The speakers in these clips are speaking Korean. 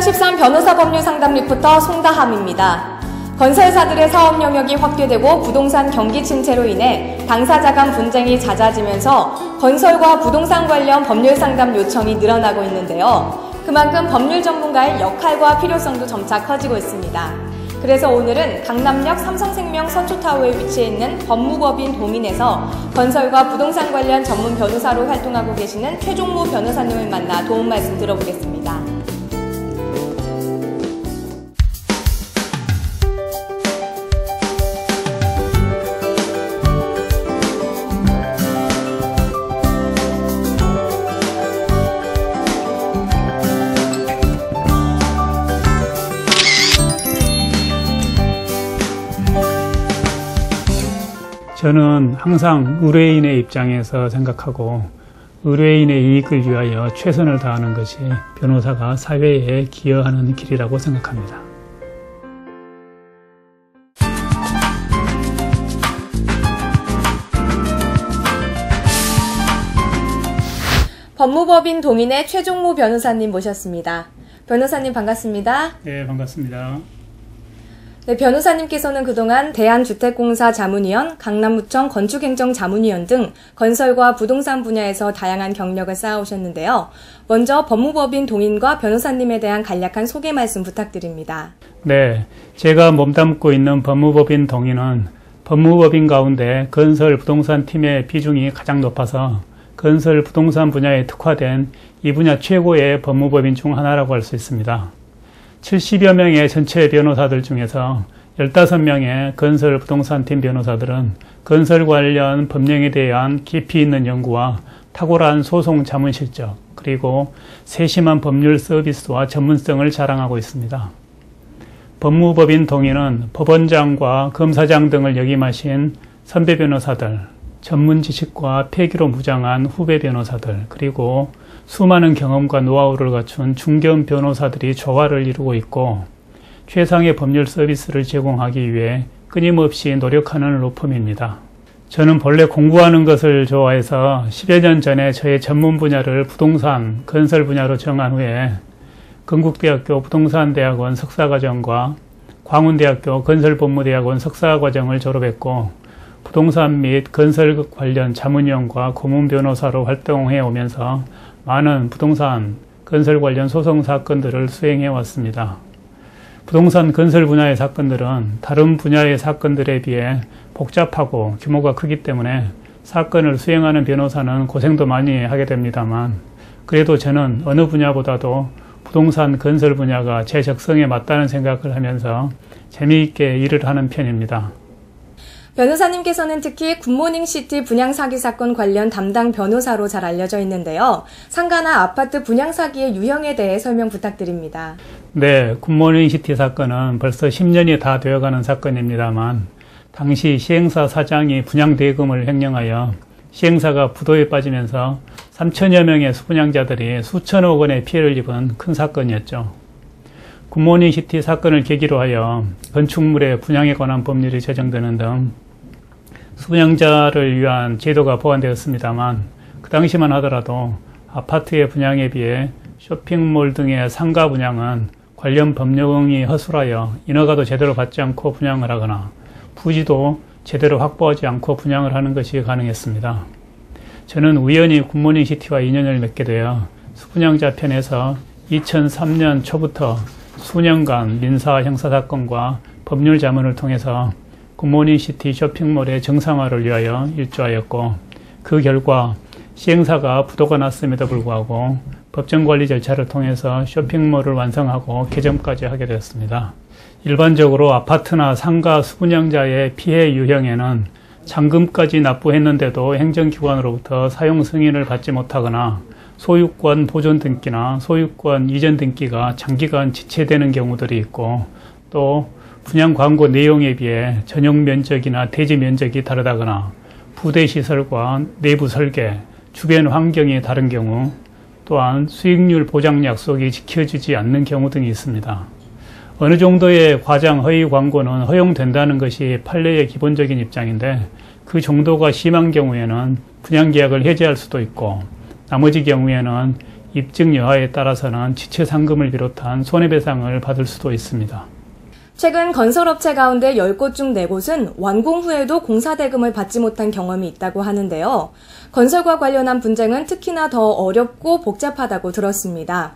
2013 변호사 법률 상담 리포터 송다함입니다. 건설사들의 사업 영역이 확대되고 부동산 경기 침체로 인해 당사자 간 분쟁이 잦아지면서 건설과 부동산 관련 법률 상담 요청이 늘어나고 있는데요. 그만큼 법률 전문가의 역할과 필요성도 점차 커지고 있습니다. 그래서 오늘은 강남역 삼성생명 선초타워에 위치해 있는 법무법인 동인에서 건설과 부동산 관련 전문 변호사로 활동하고 계시는 최종무 변호사님을 만나 도움 말씀 들어보겠습니다. 저는 항상 의뢰인의 입장에서 생각하고 의뢰인의 이익을 위하여 최선을 다하는 것이 변호사가 사회에 기여하는 길이라고 생각합니다. 법무법인 동인의 최종무 변호사님 모셨습니다. 변호사님 반갑습니다. 네, 반갑습니다. 네, 변호사님께서는 그동안 대한주택공사 자문위원, 강남구청 건축행정 자문위원 등 건설과 부동산 분야에서 다양한 경력을 쌓아오셨는데요. 먼저 법무법인 동인과 변호사님에 대한 간략한 소개 말씀 부탁드립니다. 네, 제가 몸담고 있는 법무법인 동인은 법무법인 가운데 건설 부동산 팀의 비중이 가장 높아서 건설 부동산 분야에 특화된 이 분야 최고의 법무법인 중 하나라고 할 수 있습니다. 70여 명의 전체 변호사들 중에서 15명의 건설 부동산팀 변호사들은 건설 관련 법령에 대한 깊이 있는 연구와 탁월한 소송 자문 실적, 그리고 세심한 법률 서비스와 전문성을 자랑하고 있습니다. 법무법인 동인은 법원장과 검사장 등을 역임하신 선배 변호사들, 전문 지식과 패기로 무장한 후배 변호사들, 그리고 수많은 경험과 노하우를 갖춘 중견 변호사들이 조화를 이루고 있고 최상의 법률 서비스를 제공하기 위해 끊임없이 노력하는 로펌입니다. 저는 본래 공부하는 것을 좋아해서 10여 년 전에 저의 전문 분야를 부동산, 건설 분야로 정한 후에 건국대학교 부동산대학원 석사과정과 광운대학교 건설법무대학원 석사과정을 졸업했고 부동산 및 건설 관련 자문위원과 고문 변호사로 활동해 오면서 많은 부동산, 건설 관련 소송 사건들을 수행해 왔습니다. 부동산 건설 분야의 사건들은 다른 분야의 사건들에 비해 복잡하고 규모가 크기 때문에 사건을 수행하는 변호사는 고생도 많이 하게 됩니다만 그래도 저는 어느 분야보다도 부동산 건설 분야가 제 적성에 맞다는 생각을 하면서 재미있게 일을 하는 편입니다. 변호사님께서는 특히 굿모닝시티 분양사기 사건 관련 담당 변호사로 잘 알려져 있는데요. 상가나 아파트 분양사기의 유형에 대해 설명 부탁드립니다. 네, 굿모닝시티 사건은 벌써 10년이 다 되어가는 사건입니다만 당시 시행사 사장이 분양대금을 횡령하여 시행사가 부도에 빠지면서 3천여 명의 수분양자들이 수천억 원의 피해를 입은 큰 사건이었죠. 굿모닝시티 사건을 계기로 하여 건축물의 분양에 관한 법률이 제정되는 등 수분양자를 위한 제도가 보완되었습니다만 그 당시만 하더라도 아파트의 분양에 비해 쇼핑몰 등의 상가 분양은 관련 법령이 허술하여 인허가도 제대로 받지 않고 분양을 하거나 부지도 제대로 확보하지 않고 분양을 하는 것이 가능했습니다. 저는 우연히 굿모닝시티와 인연을 맺게 되어 수분양자 편에서 2003년 초부터 수년간 민사 형사사건과 법률 자문을 통해서 굿모닝시티 쇼핑몰의 정상화를 위하여 일조하였고 그 결과 시행사가 부도가 났음에도 불구하고 법정관리 절차를 통해서 쇼핑몰을 완성하고 개점까지 하게 되었습니다. 일반적으로 아파트나 상가 수분양자의 피해 유형에는 잔금까지 납부했는데도 행정기관으로부터 사용 승인을 받지 못하거나 소유권 보존 등기나 소유권 이전 등기가 장기간 지체되는 경우들이 있고 또 분양 광고 내용에 비해 전용 면적이나 대지 면적이 다르다거나 부대 시설과 내부 설계, 주변 환경이 다른 경우 또한 수익률 보장 약속이 지켜지지 않는 경우 등이 있습니다. 어느 정도의 과장 허위 광고는 허용된다는 것이 판례의 기본적인 입장인데 그 정도가 심한 경우에는 분양계약을 해지할 수도 있고 나머지 경우에는 입증 여하에 따라서는 지체상금을 비롯한 손해배상을 받을 수도 있습니다. 최근 건설업체 가운데 10곳 중 4곳은 완공 후에도 공사대금을 받지 못한 경험이 있다고 하는데요. 건설과 관련한 분쟁은 특히나 더 어렵고 복잡하다고 들었습니다.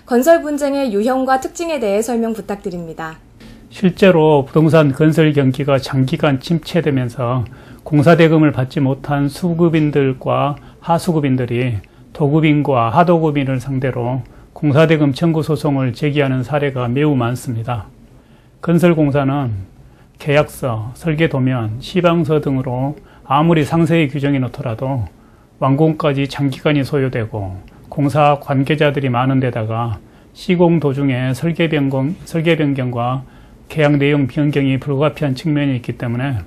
건설 분쟁의 유형과 특징에 대해 설명 부탁드립니다. 실제로 부동산 건설 경기가 장기간 침체되면서 공사대금을 받지 못한 수급인들과 하수급인들이 도급인과 하도급인을 상대로 공사대금 청구 소송을 제기하는 사례가 매우 많습니다. 건설공사는 계약서, 설계도면, 시방서 등으로 아무리 상세히 규정해 놓더라도 완공까지 장기간이 소요되고 공사 관계자들이 많은 데다가 시공 도중에 설계 변경과 계약 내용 변경이 불가피한 측면이 있기 때문에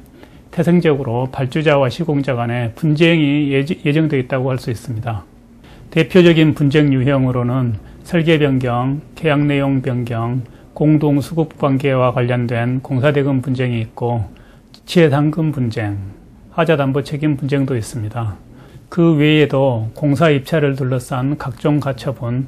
태생적으로 발주자와 시공자 간에 분쟁이 예정되어 있다고 할 수 있습니다. 대표적인 분쟁 유형으로는 설계 변경, 계약 내용 변경, 공동 수급 관계와 관련된 공사대금 분쟁이 있고 지체상금 분쟁, 하자담보 책임 분쟁도 있습니다. 그 외에도 공사 입찰을 둘러싼 각종 가처분,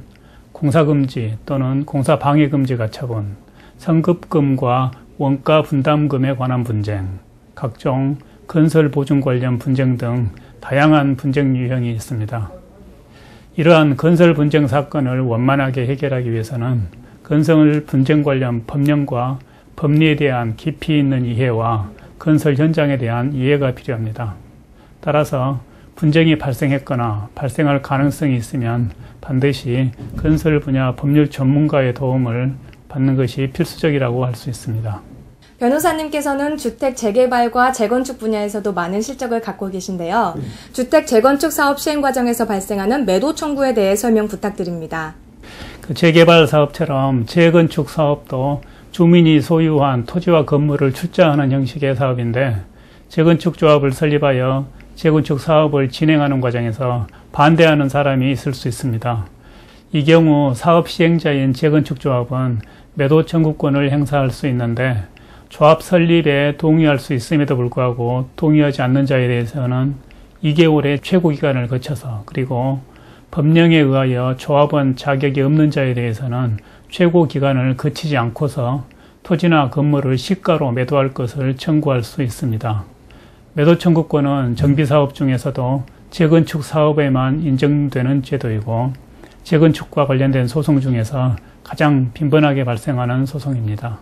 공사금지 또는 공사방해금지 가처분, 성급금과 원가 분담금에 관한 분쟁, 각종 건설보증 관련 분쟁 등 다양한 분쟁 유형이 있습니다. 이러한 건설 분쟁 사건을 원만하게 해결하기 위해서는 건설 분쟁 관련 법령과 법리에 대한 깊이 있는 이해와 건설 현장에 대한 이해가 필요합니다. 따라서 분쟁이 발생했거나 발생할 가능성이 있으면 반드시 건설 분야 법률 전문가의 도움을 받는 것이 필수적이라고 할 수 있습니다. 변호사님께서는 주택 재개발과 재건축 분야에서도 많은 실적을 갖고 계신데요. 주택 재건축 사업 시행 과정에서 발생하는 매도 청구에 대해 설명 부탁드립니다. 재개발 사업처럼 재건축 사업도 주민이 소유한 토지와 건물을 출자하는 형식의 사업인데 재건축 조합을 설립하여 재건축 사업을 진행하는 과정에서 반대하는 사람이 있을 수 있습니다. 이 경우 사업 시행자인 재건축 조합은 매도 청구권을 행사할 수 있는데 조합 설립에 동의할 수 있음에도 불구하고 동의하지 않는 자에 대해서는 2개월의 최고 기간을 거쳐서 그리고 법령에 의하여 조합원 자격이 없는 자에 대해서는 최고 기간을 거치지 않고서 토지나 건물을 시가로 매도할 것을 청구할 수 있습니다. 매도 청구권은 정비사업 중에서도 재건축 사업에만 인정되는 제도이고 재건축과 관련된 소송 중에서 가장 빈번하게 발생하는 소송입니다.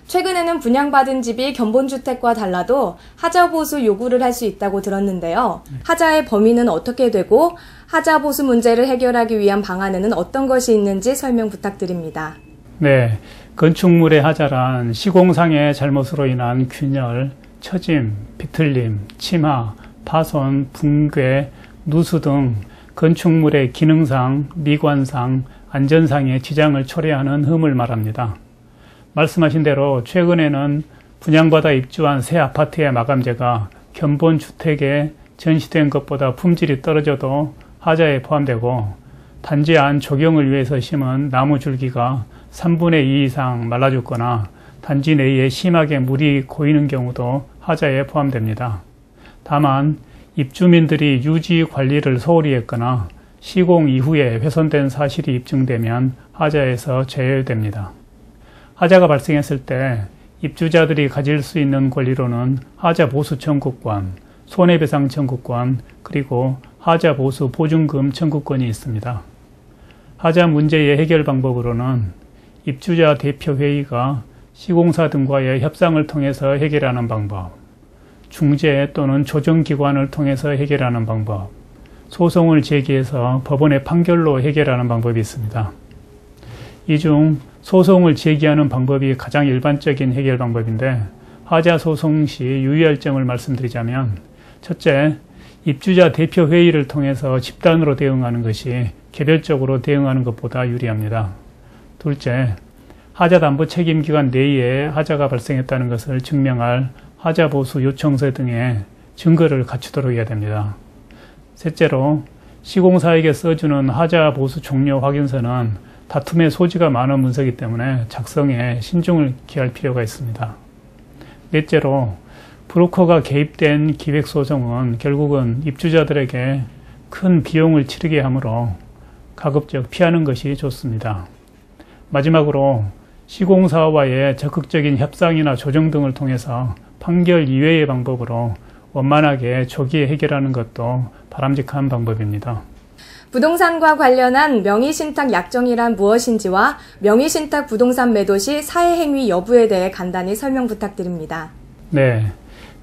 최근에는 분양받은 집이 견본주택과 달라도 하자 보수 요구를 할 수 있다고 들었는데요. 하자의 범위는 어떻게 되고 하자 보수 문제를 해결하기 위한 방안에는 어떤 것이 있는지 설명 부탁드립니다. 네, 건축물의 하자란 시공상의 잘못으로 인한 균열, 처짐, 비틀림, 침하, 파손, 붕괴, 누수 등 건축물의 기능상, 미관상, 안전상의 지장을 초래하는 흠을 말합니다. 말씀하신 대로 최근에는 분양받아 입주한 새 아파트의 마감재가 견본 주택에 전시된 것보다 품질이 떨어져도 하자에 포함되고 단지 안 조경을 위해서 심은 나무 줄기가 3분의 2 이상 말라 죽거나 단지 내에 심하게 물이 고이는 경우도 하자에 포함됩니다. 다만 입주민들이 유지 관리를 소홀히 했거나 시공 이후에 훼손된 사실이 입증되면 하자에서 제외됩니다. 하자가 발생했을 때 입주자들이 가질 수 있는 권리로는 하자 보수 청구권, 손해배상 청구권, 그리고 하자 보수 보증금 청구권이 있습니다. 하자 문제의 해결 방법으로는 입주자 대표회의가 시공사 등과의 협상을 통해서 해결하는 방법, 중재 또는 조정기관을 통해서 해결하는 방법, 소송을 제기해서 법원의 판결로 해결하는 방법이 있습니다. 이 중 소송을 제기하는 방법이 가장 일반적인 해결 방법인데 하자 소송 시 유의할 점을 말씀드리자면 첫째, 입주자 대표회의를 통해서 집단으로 대응하는 것이 개별적으로 대응하는 것보다 유리합니다. 둘째, 하자담보 책임기간 내에 하자가 발생했다는 것을 증명할 하자보수 요청서 등의 증거를 갖추도록 해야 됩니다. 셋째로, 시공사에게 써주는 하자보수 종료 확인서는 다툼의 소지가 많은 문서이기 때문에 작성에 신중을 기할 필요가 있습니다. 넷째로, 브로커가 개입된 기획소송은 결국은 입주자들에게 큰 비용을 치르게 하므로 가급적 피하는 것이 좋습니다. 마지막으로 시공사와의 적극적인 협상이나 조정 등을 통해서 판결 이외의 방법으로 원만하게 조기에 해결하는 것도 바람직한 방법입니다. 부동산과 관련한 명의신탁 약정이란 무엇인지와 명의신탁 부동산 매도 시 사회행위 여부에 대해 간단히 설명 부탁드립니다. 네,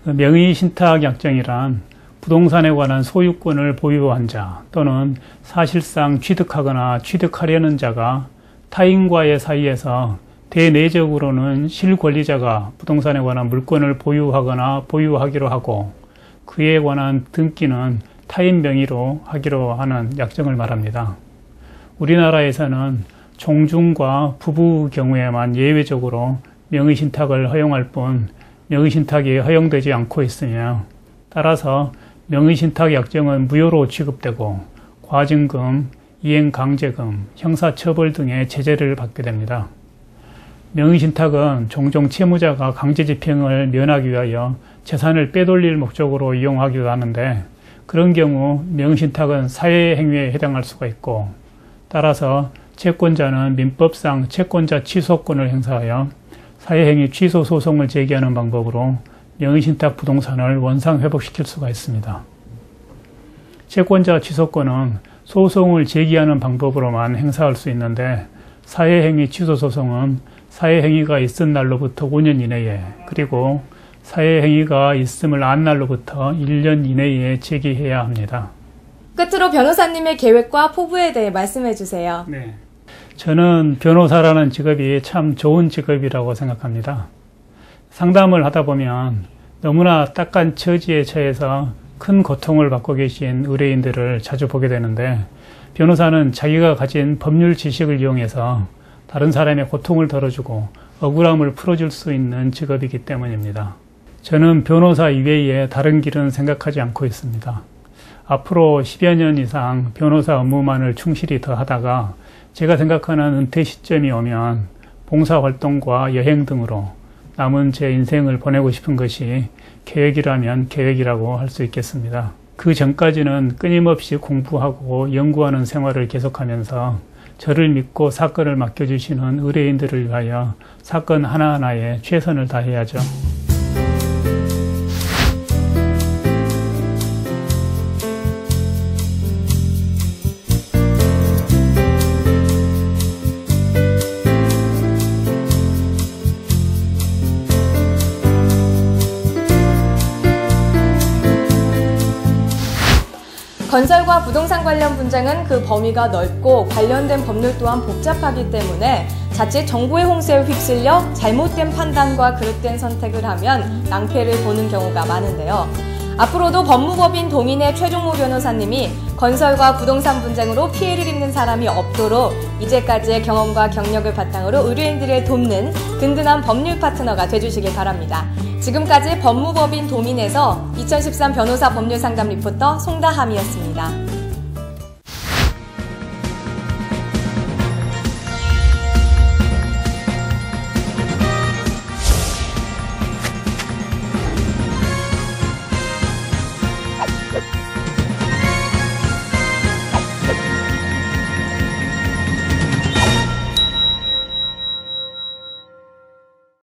명의신탁 약정이란 부동산에 관한 소유권을 보유한 자 또는 사실상 취득하거나 취득하려는 자가 타인과의 사이에서 대내적으로는 실권리자가 부동산에 관한 물건을 보유하거나 보유하기로 하고 그에 관한 등기는 타인 명의로 하기로 하는 약정을 말합니다. 우리나라에서는 종중과 부부 경우에만 예외적으로 명의신탁을 허용할 뿐 명의신탁이 허용되지 않고 있으며 따라서 명의신탁 약정은 무효로 취급되고 과징금, 이행강제금, 형사처벌 등의 제재를 받게 됩니다. 명의신탁은 종종 채무자가 강제집행을 면하기 위하여 재산을 빼돌릴 목적으로 이용하기도 하는데 그런 경우 명의신탁은 사회행위에 해당할 수가 있고 따라서 채권자는 민법상 채권자 취소권을 행사하여 사회행위 취소 소송을 제기하는 방법으로 명의신탁 부동산을 원상회복시킬 수가 있습니다. 채권자 취소권은 소송을 제기하는 방법으로만 행사할 수 있는데 사회행위 취소 소송은 사회행위가 있은 날로부터 5년 이내에 그리고 사회행위가 있음을 안 날로부터 1년 이내에 제기해야 합니다. 끝으로 변호사님의 계획과 포부에 대해 말씀해 주세요. 네, 저는 변호사라는 직업이 참 좋은 직업이라고 생각합니다. 상담을 하다 보면 너무나 딱한 처지에 처해서 큰 고통을 받고 계신 의뢰인들을 자주 보게 되는데 변호사는 자기가 가진 법률 지식을 이용해서 다른 사람의 고통을 덜어주고 억울함을 풀어줄 수 있는 직업이기 때문입니다. 저는 변호사 이외에 다른 길은 생각하지 않고 있습니다. 앞으로 10여 년 이상 변호사 업무만을 충실히 더 하다가 제가 생각하는 은퇴 시점이 오면 봉사활동과 여행 등으로 남은 제 인생을 보내고 싶은 것이 계획이라면 계획이라고 할 수 있겠습니다. 그 전까지는 끊임없이 공부하고 연구하는 생활을 계속하면서 저를 믿고 사건을 맡겨주시는 의뢰인들을 위하여 사건 하나하나에 최선을 다해야죠. 건설과 부동산 관련 분쟁은 그 범위가 넓고 관련된 법률 또한 복잡하기 때문에 자칫 정보의 홍수에 휩쓸려 잘못된 판단과 그릇된 선택을 하면 낭패를 보는 경우가 많은데요. 앞으로도 법무법인 동인의 최종모 변호사님이 건설과 부동산 분쟁으로 피해를 입는 사람이 없도록 이제까지의 경험과 경력을 바탕으로 의뢰인들을 돕는 든든한 법률 파트너가 되주시길 바랍니다. 지금까지 법무법인 동인에서 2013 변호사 법률상담 리포터 송다함이었습니다.